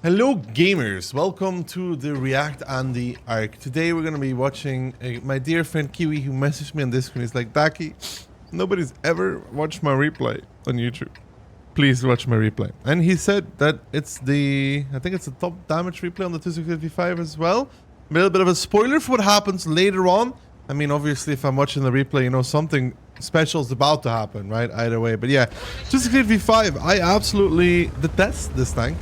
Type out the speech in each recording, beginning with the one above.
Hello gamers, welcome to the React and the Arc. Today we're going to be watching my dear friend Kiwi, who messaged me on Discord. He's like, Daki, nobody's ever watched my replay on YouTube. Please watch my replay. And he said that it's the, I think it's the top damage replay on the 2655 as well. A little bit of a spoiler for what happens later on. I mean, obviously if I'm watching the replay, you know, something special is about to happen, right? Either way. But yeah, 2655, I absolutely detest this tank.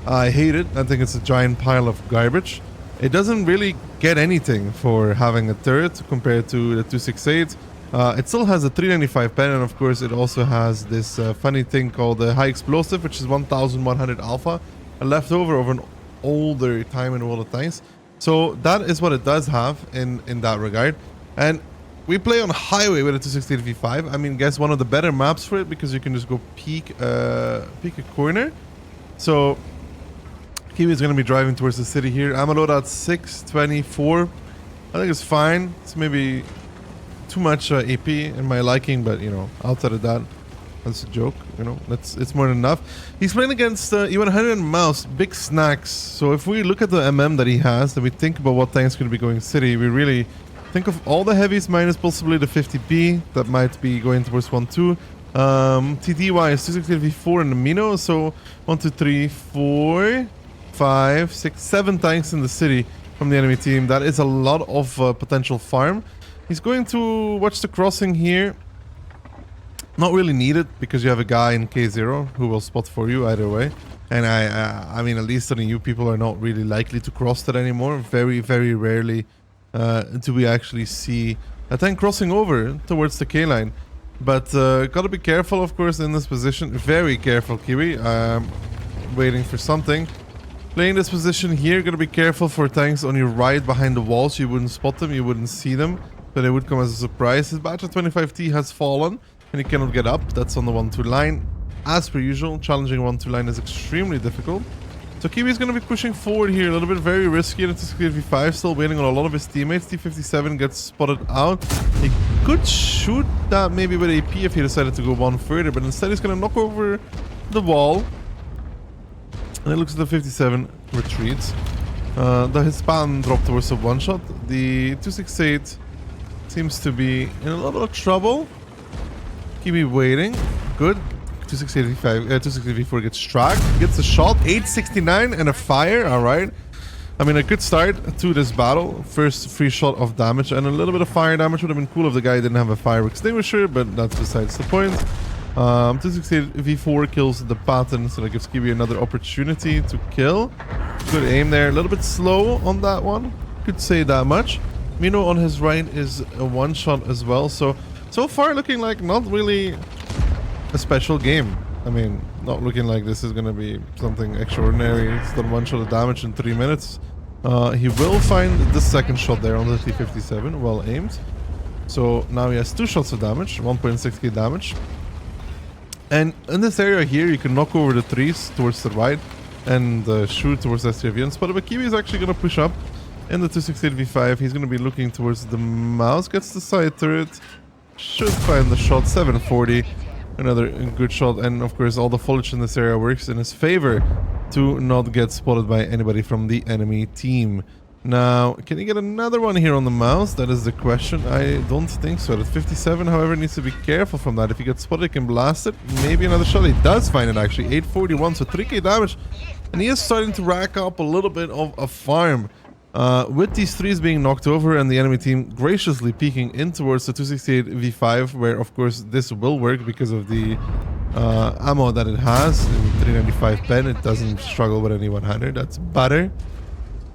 I hate it. I think it's a giant pile of garbage. It doesn't really get anything for having a turret compared to the 268. It still has a 395 pen, and of course it also has this funny thing called the high explosive, which is 1100 alpha, a leftover of an older time in World of Tanks. So that is what it does have in that regard. And we play on highway with a 268 V5. I mean, guess one of the better maps for it, because you can just go peek a corner. So Kiwi is going to be driving towards the city here. I'm load at 624. I think it's fine. It's maybe too much AP in my liking, but you know, outside of that, that's a joke. You know, it's more than enough. He's playing against E100 and Mouse, big snacks. So if we look at the MM that he has, then we think about what tanks going to be going city. We really think of all the heavies minus possibly the 50B that might be going towards 1-2. TD is 268 V4 and the Mino. So 1, 2, 3, 4. 5, 6, 7 tanks in the city from the enemy team. That is a lot of potential farm. He's going to watch the crossing here. Not really needed, because you have a guy in K0 who will spot for you either way. And I mean, at least on the EU, people are not really likely to cross that anymore. Very, very rarely do we actually see a tank crossing over towards the K line. But gotta be careful, of course, in this position. Very careful, Kiwi. Waiting for something. Playing this position here, gotta be careful for tanks on your right behind the walls. You wouldn't spot them, you wouldn't see them, but they would come as a surprise. His batch of 25T has fallen, and he cannot get up. That's on the 1-2 line. As per usual, challenging 1-2 line is extremely difficult. So Kiwi is gonna be pushing forward here, a little bit very risky. And it's V5, still waiting on a lot of his teammates. T57 gets spotted out. He could shoot that maybe with AP if he decided to go one further, but instead he's gonna knock over the wall. And it looks at the 57, retreats. His span dropped towards a one-shot. The 268 seems to be in a little bit of trouble. Kiwi waiting. Good. 264 gets struck. Gets a shot. 869 and a fire. Alright. I mean, a good start to this battle. First free shot of damage and a little bit of fire damage. Would have been cool if the guy didn't have a fire extinguisher, but that's besides the point. 268 V4 kills the pattern, so that gives Kiwi another opportunity to kill. Good aim there. A little bit slow on that one. Could say that much. Mino on his right is a one-shot as well. So far looking like not really a special game. I mean, not looking like this is going to be something extraordinary. It's done one shot of damage in 3 minutes. He will find the second shot there on the T57. Well aimed. So now he has 2 shots of damage. 1.6k damage. And in this area here, you can knock over the trees towards the right and shoot towards STV and spot. But Kiwi is actually going to push up in the 268 V5. He's going to be looking towards the mouse. Gets the side turret. Should find the shot. 740. Another good shot. And of course, all the foliage in this area works in his favor to not get spotted by anybody from the enemy team. Now, can he get another one here on the mouse? That is the question. I don't think so. At 57, however, needs to be careful from that. If he gets spotted, he can blast it. Maybe another shot. He does find it, actually. 841, so 3k damage. And he is starting to rack up a little bit of a farm. With these threes being knocked over and the enemy team graciously peeking in towards the 268 V5, where, of course, this will work because of the ammo that it has. In 395 pen, it doesn't struggle with any 100. That's butter.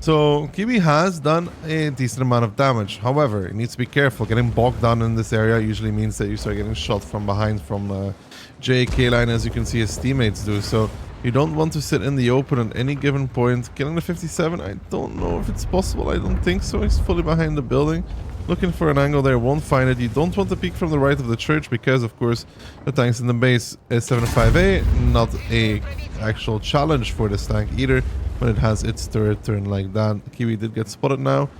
So Kiwi has done a decent amount of damage. However, it needs to be careful. Getting bogged down in this area usually means that you start getting shot from behind from JK line, as you can see his teammates do. So you don't want to sit in the open at any given point. Killing the 57, I don't know if it's possible. I don't think so. He's fully behind the building. Looking for an angle there, won't find it. You don't want to peek from the right of the church because, of course, the tanks in the base is 75A. Not a actual challenge for this tank either, when it has its turret turn like that. Kiwi did get spotted now.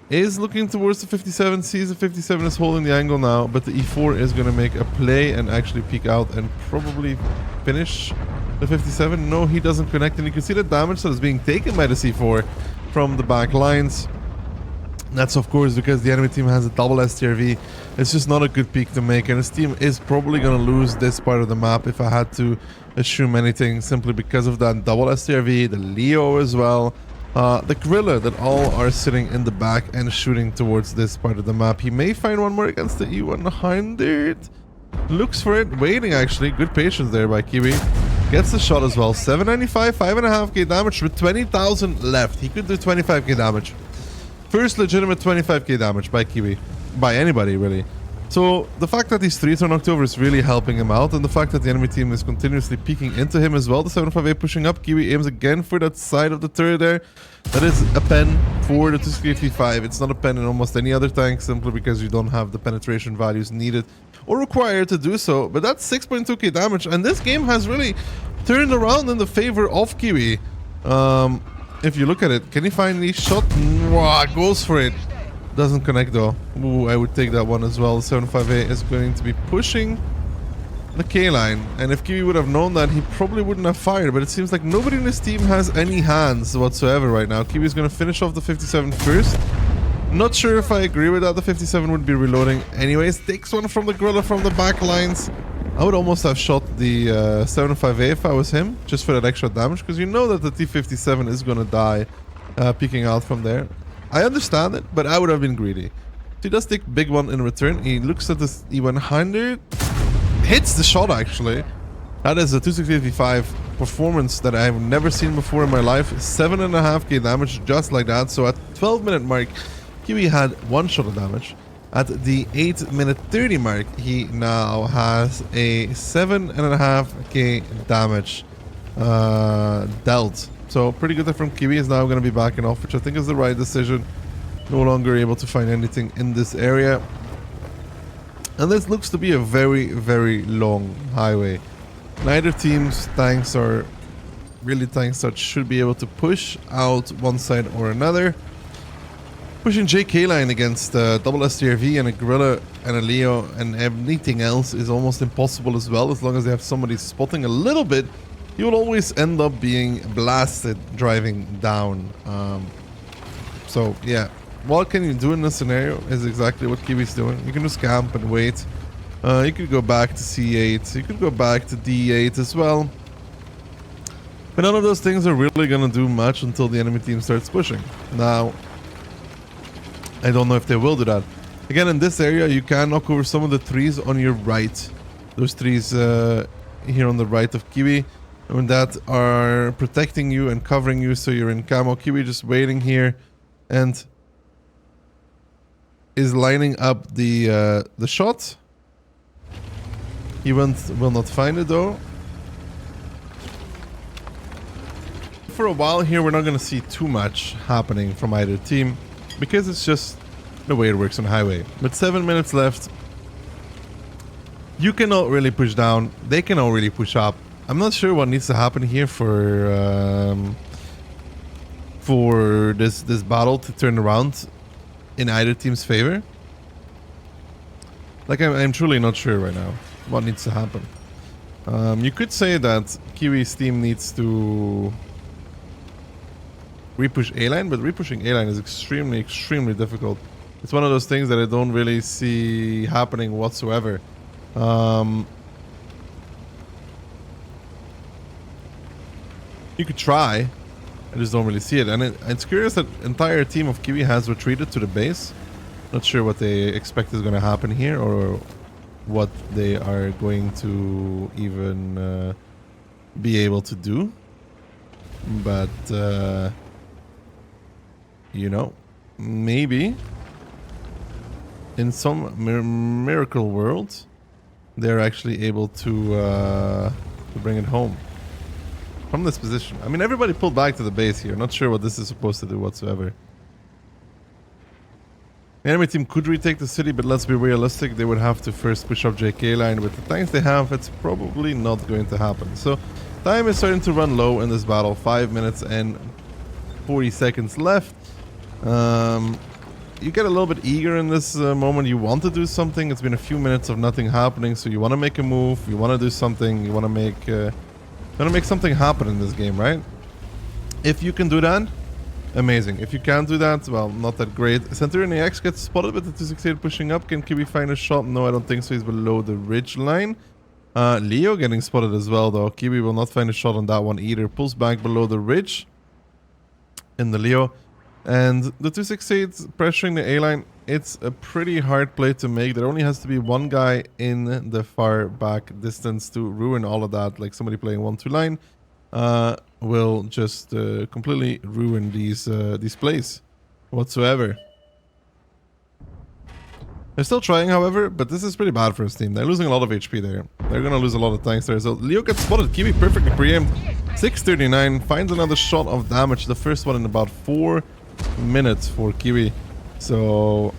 Is looking towards the 57, sees the 57 is holding the angle now, but the E4 is going to make a play and actually peek out and probably finish The 57, no, he doesn't connect, and you can see the damage that is being taken by the C4 from the back lines. That's of course because the enemy team has a double STRV. It's just not a good peak to make, and his team is probably going to lose this part of the map if I had to assume anything, simply because of that double STRV, the Leo as well, the Gorilla, that all are sitting in the back and shooting towards this part of the map. He may find one more against the E100. Looks for it, waiting actually. Good patience there by Kiwi. Gets the shot as well. 795, 5.5k damage with 20,000 left. He could do 25k damage. First legitimate 25k damage by Kiwi. By anybody, really. So the fact that these 3 turn October is really helping him out, and the fact that the enemy team is continuously peeking into him as well. The 758 pushing up. Kiwi aims again for that side of the turret there. That is a pen for the 265. It's not a pen in almost any other tank, simply because you don't have the penetration values needed or required to do so. But that's 6.2k damage, and this game has really turned around in the favor of Kiwi. If you look at it, can he find the shot? Wow, goes for it. Doesn't connect though. Ooh, I would take that one as well. The 758 is going to be pushing the K line, and if Kiwi would have known that, he probably wouldn't have fired. But it seems like nobody in his team has any hands whatsoever right now. Kiwi is going to finish off the 57 first. Not sure if I agree with that. The 57 would be reloading anyways. Takes one from the Gorilla from the back lines. I would almost have shot the 758 if I was him, just for that extra damage, because you know that the T57 is going to die peeking out from there. I understand it, but I would have been greedy. He does take big one in return. He looks at this E100, hits the shot actually. That is a 265 performance that I have never seen before in my life. 7.5k damage just like that. So at 12-minute mark, Kiwi had 1 shot of damage. At the 8-minute 30 mark, he now has a 7.5k damage dealt. So pretty good from Kiwi. Is now going to be backing off, which I think is the right decision. No longer able to find anything in this area. And this looks to be a very, very long highway. Neither team's tanks are really tanks that should be able to push out one side or another. Pushing JK line against double STRV and a Gorilla and a Leo and anything else is almost impossible as well. As long as they have somebody spotting a little bit, you will always end up being blasted driving down. So yeah, what can you do in this scenario is exactly what Kiwi's doing. You can just camp and wait. You could go back to C8. You could go back to D8 as well. But none of those things are really going to do much until the enemy team starts pushing. Now, I don't know if they will do that. Again, in this area, you can knock over some of the trees on your right. Those trees here on the right of Kiwi, and that are protecting you and covering you, so you're in camo. Kiwi just waiting here and is lining up the shot. He will not find it though. For a while here, we're not going to see too much happening from either team, because it's just the way it works on highway. With 7 minutes left, you cannot really push down. They cannot really push up. I'm not sure what needs to happen here for this battle to turn around in either team's favor. Like, I'm truly not sure right now what needs to happen. You could say that Kiwi's team needs to repush A-line, but repushing A-line is extremely, extremely difficult. It's one of those things that I don't really see happening whatsoever. You could try. I just don't really see it. And it's curious that entire team of Kiwi has retreated to the base. Not sure what they expect is going to happen here, or what they are going to even be able to do. But you know, maybe in some miracle world they're actually able to bring it home from this position. I mean, everybody pulled back to the base here. Not sure what this is supposed to do whatsoever. The enemy team could retake the city, but let's be realistic. They would have to first push up JK line. With the tanks they have, it's probably not going to happen. So time is starting to run low in this battle. 5 minutes and 40 seconds left. You get a little bit eager in this moment. You want to do something. It's been a few minutes of nothing happening, so you want to make a move. You want to do something. You want to make Gonna make something happen in this game, right? If you can do that, amazing. If you can't do that, well, not that great. Centurion AX gets spotted with the 268 pushing up. Can Kiwi find a shot? No, I don't think so. He's below the ridge line. Leo getting spotted as well, though. Kiwi will not find a shot on that one either. Pulls back below the ridge in the Leo. And the 268 pressuring the A-line. It's a pretty hard play to make. There only has to be one guy in the far back distance to ruin all of that. Like somebody playing 1-2 line will just completely ruin these plays whatsoever. They're still trying, however, but this is pretty bad for his team. They're losing a lot of HP there. They're going to lose a lot of tanks there. So Leo gets spotted. Kiwi perfectly preempt. 639. Finds another shot of damage. The first one in about 4 minutes for Kiwi. So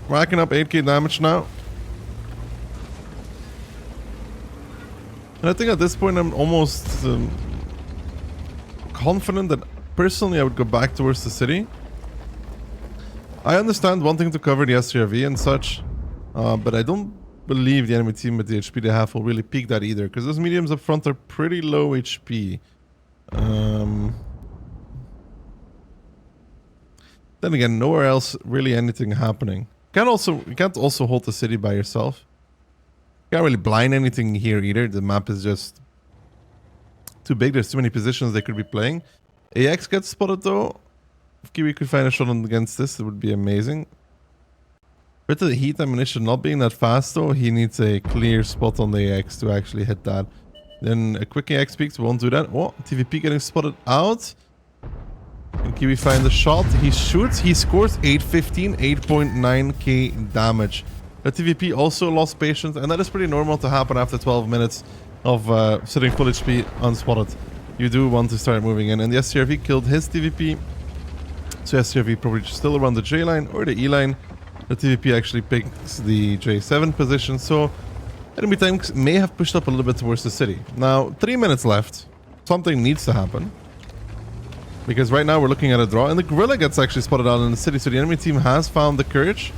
racking up 8k damage now. And I think at this point I'm almost confident that personally I would go back towards the city. I understand wanting to cover the SCRV and such, but I don't believe the enemy team with the HP they have will really peak that either, because those mediums up front are pretty low HP. Then again, nowhere else really anything happening. You can't also hold the city by yourself. You can't really blind anything here either. The map is just too big. There's too many positions they could be playing. AX gets spotted though. If Kiwi could find a shot against this, it would be amazing. With the heat ammunition not being that fast though, he needs a clear spot on the AX to actually hit that. Then a quick AX peeks won't do that. Oh, TVP getting spotted out. Can Kiwi find the shot? He shoots, he scores 815, 8.9k damage. The TVP also lost patience, and that is pretty normal to happen after 12 minutes of sitting full HP unspotted. You do want to start moving in, and the SCRV killed his TVP. So SCRV probably still around the J line or the E line. The TVP actually picks the J7 position, so enemy tanks may have pushed up a little bit towards the city. Now, 3 minutes left. Something needs to happen. Because right now we're looking at a draw, and the Gorilla gets actually spotted out in the city, so the enemy team has found the courage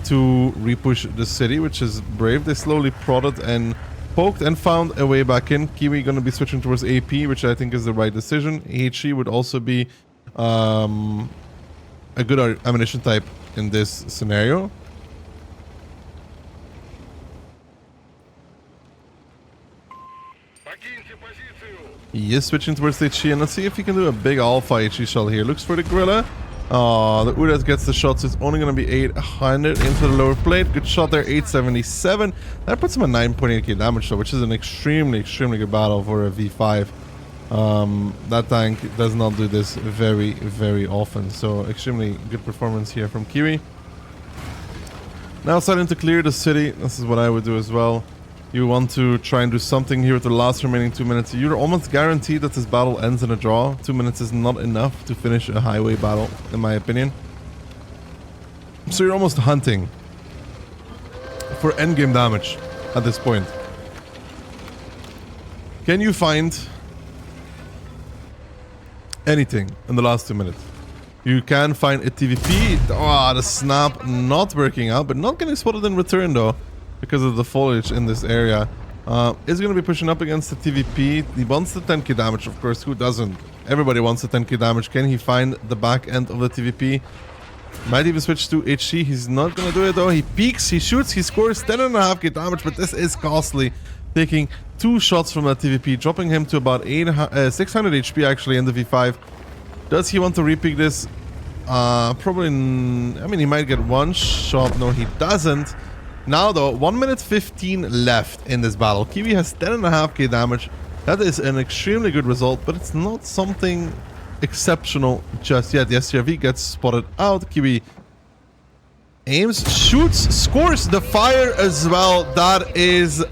to repush the city, which is brave. They slowly prodded and poked and found a way back in. Kiwi going to be switching towards AP, which I think is the right decision. HE would also be a good ammunition type in this scenario. He is switching towards the HE, and let's see if he can do a big alpha HE shell here. Looks for the Gorilla. The Uras gets the shot, so it's only going to be 800 into the lower plate. Good shot there, 877. That puts him at 9.8k damage, though, which is an extremely, extremely good battle for a V5. That tank does not do this very, very often. So extremely good performance here from Kiwi. Now starting to clear the city. This is what I would do as well. You want to try and do something here with the last remaining 2 minutes. You're almost guaranteed that this battle ends in a draw. 2 minutes is not enough to finish a highway battle, in my opinion. So you're almost hunting for endgame damage at this point. Can you find anything in the last 2 minutes? You can find a TVP. Oh, the snap not working out, but not getting spotted in return though, because of the foliage in this area. Is going to be pushing up against the TVP. He wants the 10k damage, of course. Who doesn't? Everybody wants the 10k damage. Can he find the back end of the TVP? Might even switch to HC. He's not going to do it though. He peeks, he shoots, he scores 10.5k damage, but this is costly. Taking 2 shots from that TVP, dropping him to about 600 HP actually in the V5. Does he want to repeat this? Probably. I mean, he might get 1 shot. No, he doesn't. Now though, 1 minute 15 left in this battle. Kiwi has 10.5k damage. That is an extremely good result, but it's not something exceptional just yet. The SCRV gets spotted out. Kiwi aims, shoots, scores the fire as well. That is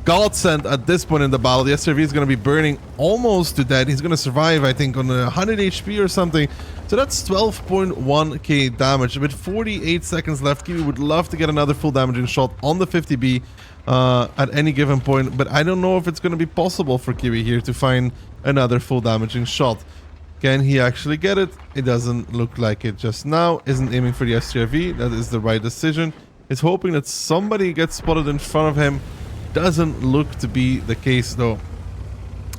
godsend at this point in the battle. The SCRV is going to be burning almost to death. He's going to survive, I think, on 100 HP or something. So that's 12.1k damage. With 48 seconds left, Kiwi would love to get another full damaging shot on the 50B at any given point. But I don't know if it's going to be possible for Kiwi here to find another full damaging shot. Can he actually get it? It doesn't look like it just now. Isn't aiming for the SCRV. That is the right decision. He's hoping that somebody gets spotted in front of him. doesn't look to be the case though.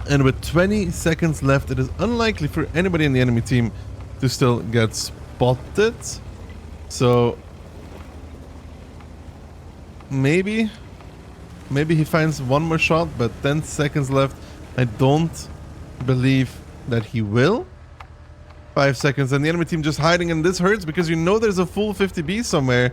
And with 20 seconds left, it is unlikely for anybody in the enemy team to still get spotted. So maybe he finds one more shot, but 10 seconds left. I don't believe that he will. 5 seconds, and the enemy team just hiding, and this hurts because you know there's a full 50B somewhere.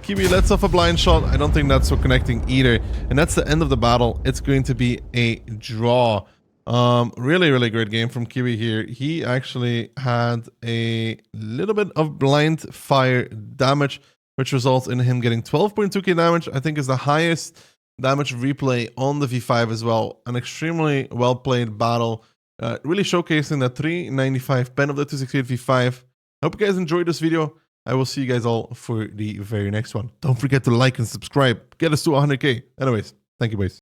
Kiwi lets off a blind shot. I don't think that's so connecting either. And that's the end of the battle. It's going to be a draw. Really, really great game from Kiwi here. He actually had a little bit of blind fire damage, which results in him getting 12.2k damage. I think is the highest damage replay on the V5 as well. An extremely well played battle. Really showcasing the 395 pen of the 268 V5. I hope you guys enjoyed this video. I will see you guys all for the very next one. Don't forget to like and subscribe. Get us to 100k. Anyways, thank you, boys.